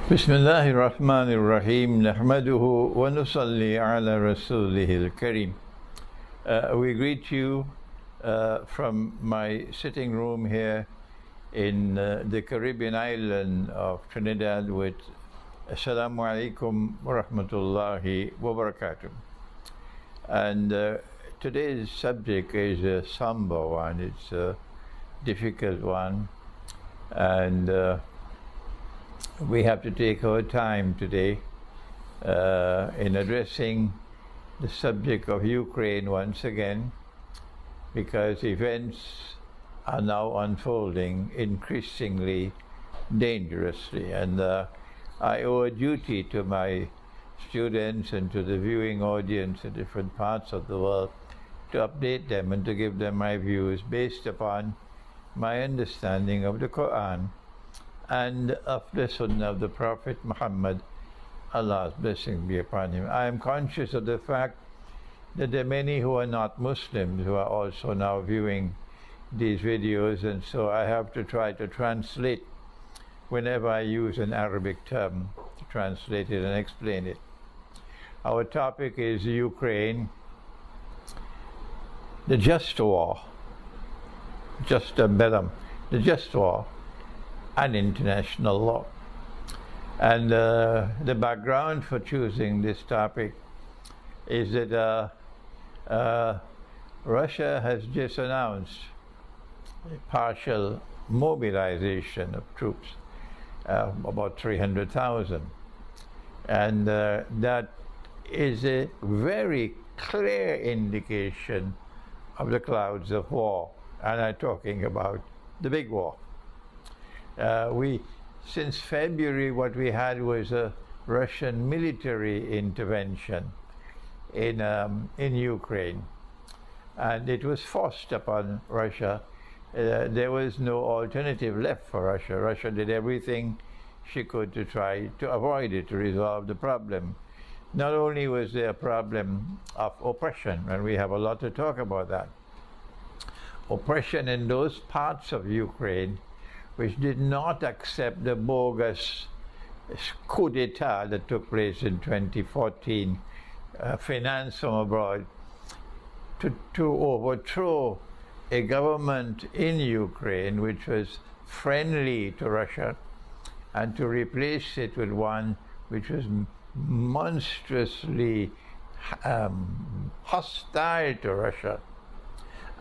بسم الله الرحمن الرحيم نحمده ونصلي على رسوله الكريم. We greet you from my sitting room here in the Caribbean island of Trinidad with Assalamu alaikum wa rahmatullahi wa barakatuh. And today's subject is a somber one, it's a difficult one, and we have to take our time today in addressing the subject of Ukraine once again, because events are now unfolding increasingly dangerously, and I owe a duty to my students and to the viewing audience in different parts of the world to update them and to give them my views based upon my understanding of the Quran and of the Sunnah of the Prophet Muhammad, Allah's blessing be upon him. I am conscious of the fact that there are many who are not Muslims who are also now viewing these videos, and so I have to try to translate whenever I use an Arabic term, to translate it and explain it. Our topic is Ukraine, the just war, the just war, and international law. And the background for choosing this topic is that Russia has just announced a partial mobilization of troops, about 300,000. And that is a very clear indication of the clouds of war. And I'm talking about the big war. Since February, what we had was a Russian military intervention in Ukraine, and it was forced upon Russia. There was no alternative left for Russia. Russia did everything she could to try to avoid it, to resolve the problem. Not only was there a problem of oppression, and we have a lot to talk about that, oppression in those parts of Ukraine which did not accept the bogus coup d'etat that took place in 2014, financed from abroad, to overthrow a government in Ukraine which was friendly to Russia, and to replace it with one which was monstrously hostile to Russia.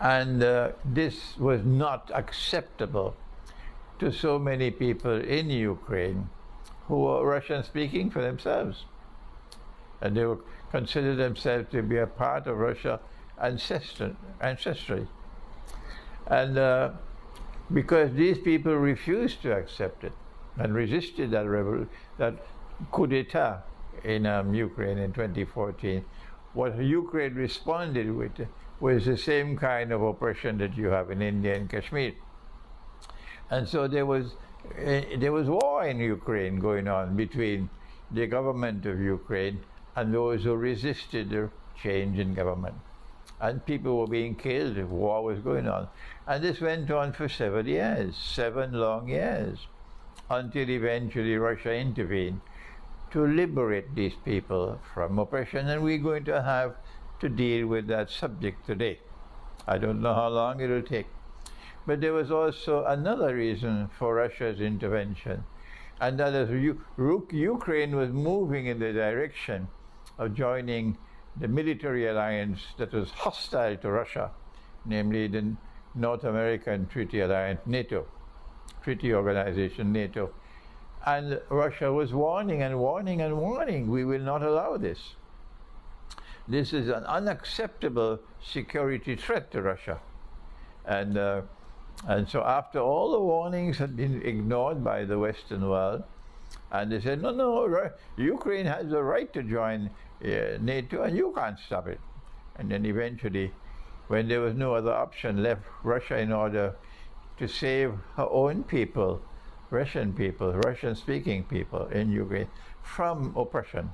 And this was not acceptable to so many people in Ukraine who were Russian speaking for themselves. And they would consider themselves to be a part of Russia ancestrally. And because these people refused to accept it and resisted that coup d'etat in Ukraine in 2014, what Ukraine responded with was the same kind of oppression that you have in India and Kashmir. And so there was war in Ukraine going on between the government of Ukraine and those who resisted the change in government. And people were being killed, war was going on. And this went on for 7 years, 7 long years, until eventually Russia intervened to liberate these people from oppression. And we're going to have to deal with that subject today. I don't know how long it'll take. But there was also another reason for Russia's intervention, and that is Ukraine was moving in the direction of joining the military alliance that was hostile to Russia, namely the North American Treaty Alliance, NATO, Treaty Organization, NATO. And Russia was warning and warning and warning, we will not allow this. This is an unacceptable security threat to Russia. And so after all the warnings had been ignored by the Western world, and they said, no, Ukraine has the right to join NATO and you can't stop it. And then eventually, when there was no other option left, Russia, in order to save her own people, Russian-speaking people in Ukraine, from oppression.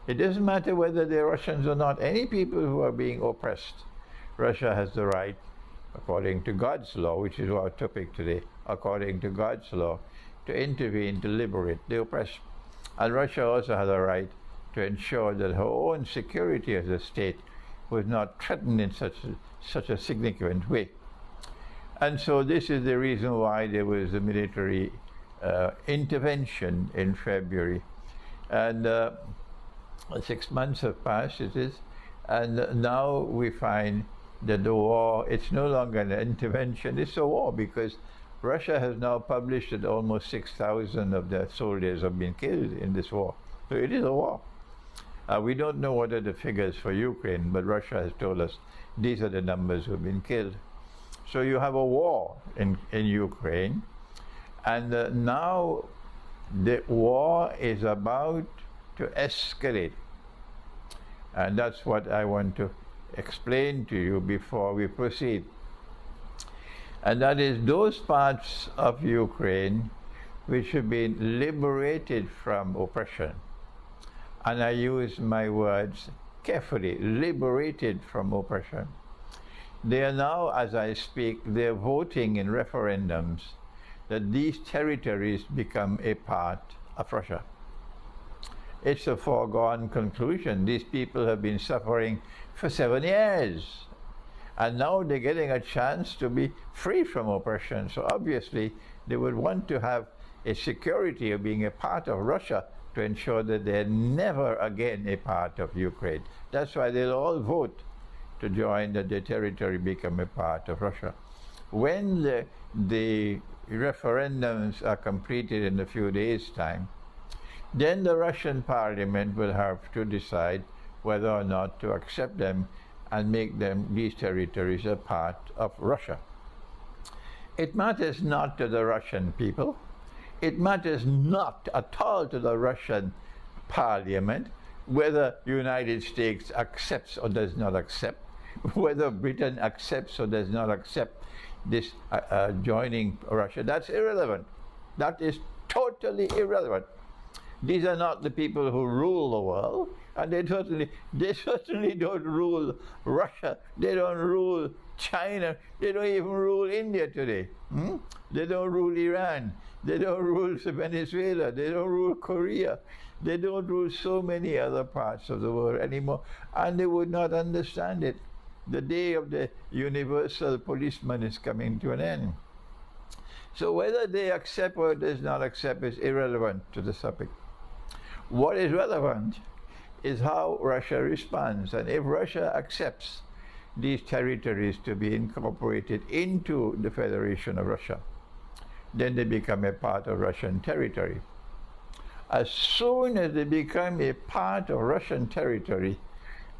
It doesn't matter whether they're Russians or not, any people who are being oppressed, Russia has the right, according to God's law, which is our topic today, according to God's law, to to intervene to liberate the oppressed. And Russia also had a right to ensure that her own security as a state was not threatened in such a significant way. And so this is the reason why there was a military intervention in February. And 6 months have passed, it is, and now we find that the war, it's no longer an intervention, it's a war, because Russia has now published that almost 6,000 of their soldiers have been killed in this war. So it is a war. We don't know what are the figures for Ukraine, but Russia has told us these are the numbers who have been killed. So you have a war in Ukraine, and now the war is about to escalate. And that's what I want to explain to you before we proceed. And that is those parts of Ukraine which have been liberated from oppression. And I use my words carefully, liberated from oppression. They are now, as I speak, they're voting in referendums that these territories become a part of Russia. It's a foregone conclusion. These people have been suffering for 7 years. And now they're getting a chance to be free from oppression. So obviously, they would want to have a security of being a part of Russia to ensure that they're never again a part of Ukraine. That's why they'll all vote to join, that their territory become a part of Russia. When the referendums are completed in a few days' time, then the Russian parliament will have to decide whether or not to accept them and make them, these territories, a part of Russia. It matters not to the Russian people. It matters not at all to the Russian parliament whether the United States accepts or does not accept, whether Britain accepts or does not accept this joining Russia. That's irrelevant. That is totally irrelevant. These are not the people who rule the world, and they certainly don't rule Russia. They don't rule China. They don't even rule India today. They don't rule Iran. They don't rule Venezuela. They don't rule Korea. They don't rule so many other parts of the world anymore, and they would not understand it. The day of the universal policeman is coming to an end. So whether they accept or does not accept is irrelevant to the subject. What is relevant is how Russia responds, and if Russia accepts these territories to be incorporated into the Federation of Russia, then they become a part of Russian territory. As soon as they become a part of Russian territory,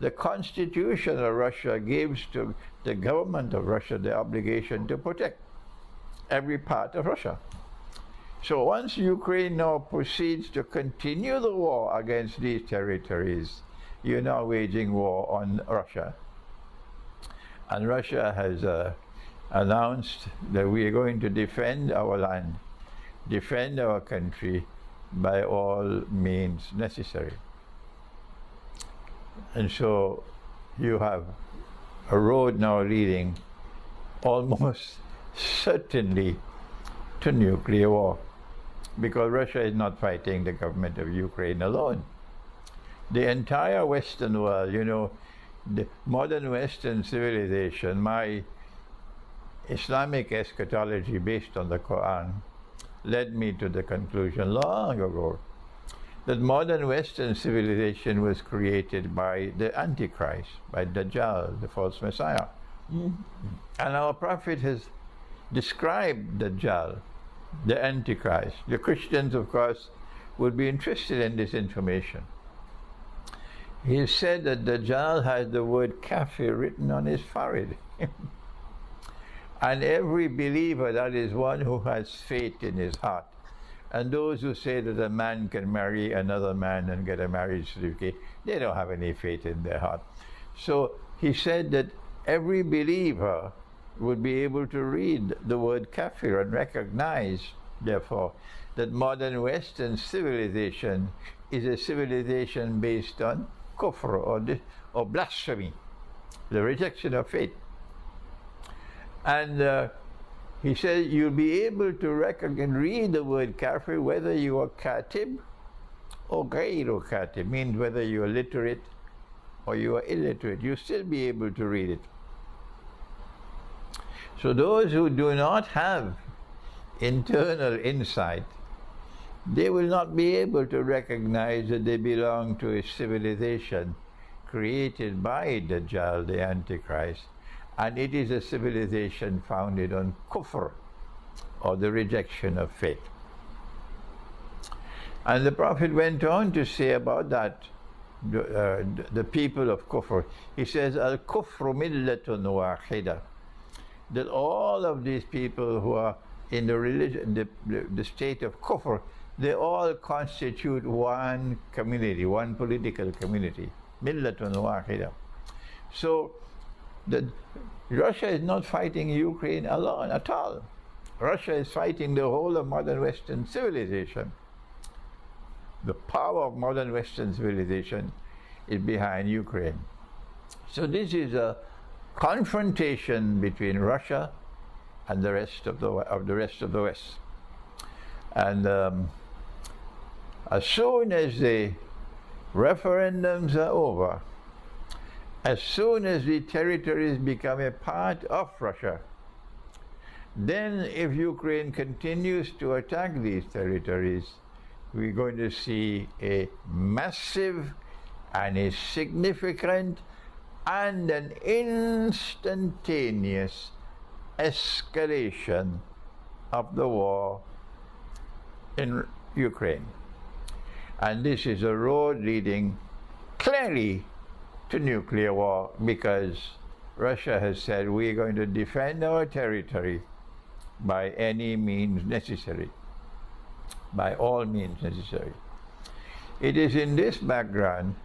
the Constitution of Russia gives to the government of Russia the obligation to protect every part of Russia. So once Ukraine now proceeds to continue the war against these territories, you're now waging war on Russia. And Russia has announced that we are going to defend our land, defend our country by all means necessary. And so you have a road now leading almost certainly to nuclear war, because Russia is not fighting the government of Ukraine alone. The entire Western world, you know, the modern Western civilization, my Islamic eschatology based on the Quran, led me to the conclusion long ago that modern Western civilization was created by the Antichrist, by Dajjal, the false Messiah. And our Prophet has described Dajjal, the Antichrist. The Christians, of course, would be interested in this information. He said that Dajjal has the word kafir written on his forehead. And every believer, that is one who has faith in his heart. And those who say that a man can marry another man and get a marriage certificate, they don't have any faith in their heart. So he said that every believer would be able to read the word kafir and recognize, therefore, that modern Western civilization is a civilization based on kufr or blasphemy, the rejection of faith. And He says you'll be able to recognize, read the word kafir whether you are katib or ghayru katib, means whether you are literate or you are illiterate. You'll still be able to read it. So those who do not have internal insight, they will not be able to recognize that they belong to a civilization created by Dajjal, the Antichrist, and it is a civilization founded on kufr, or the rejection of faith. And the Prophet went on to say about that, the people of kufr, he says, al-kufru millatun wahida, that all of these people who are in the religion, the state of kufr, they all constitute one community, one political community. Millatun wahida. So Russia is not fighting Ukraine alone at all. Russia is fighting the whole of modern Western civilization. The power of modern Western civilization is behind Ukraine. So this is a confrontation between Russia and the rest of the West. And as soon as the referendums are over, as soon as the territories become a part of Russia, then if Ukraine continues to attack these territories, we're going to see a massive and a significant and an instantaneous escalation of the war in Ukraine. And this is a road leading clearly to nuclear war, because Russia has said we're going to defend our territory by any means necessary, by all means necessary. It is in this background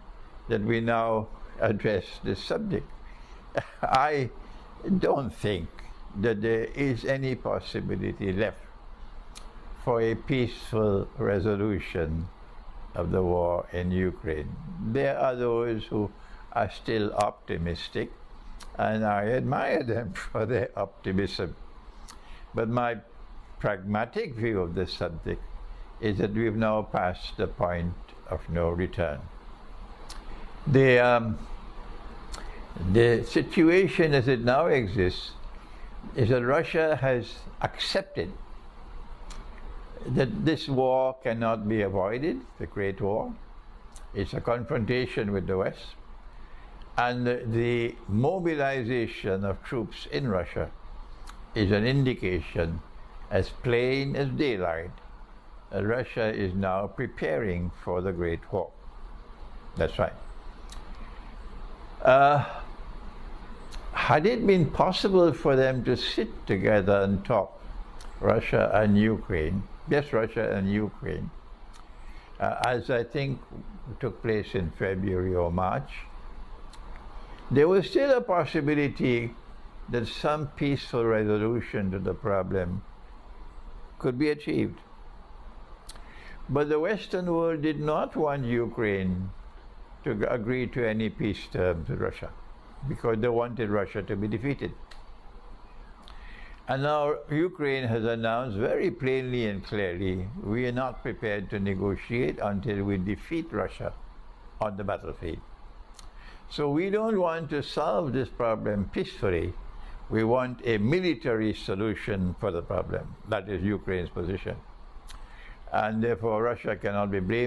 that we now address this subject. I don't think that there is any possibility left for a peaceful resolution of the war in Ukraine. There are those who are still optimistic, and I admire them for their optimism. But my pragmatic view of this subject is that we've now passed the point of no return. The situation as it now exists is that Russia has accepted that this war cannot be avoided, the Great War. It's a confrontation with the West. And the mobilization of troops in Russia is an indication as plain as daylight that Russia is now preparing for the Great War. That's right. Had it been possible for them to sit together and talk, Russia and Ukraine, just Russia and Ukraine, as I think took place in February or March, there was still a possibility that some peaceful resolution to the problem could be achieved. But the Western world did not want Ukraine to agree to any peace terms with Russia, because they wanted Russia to be defeated. And now Ukraine has announced very plainly and clearly, we are not prepared to negotiate until we defeat Russia on the battlefield. So we don't want to solve this problem peacefully. We want a military solution for the problem. That is Ukraine's position. And therefore Russia cannot be blamed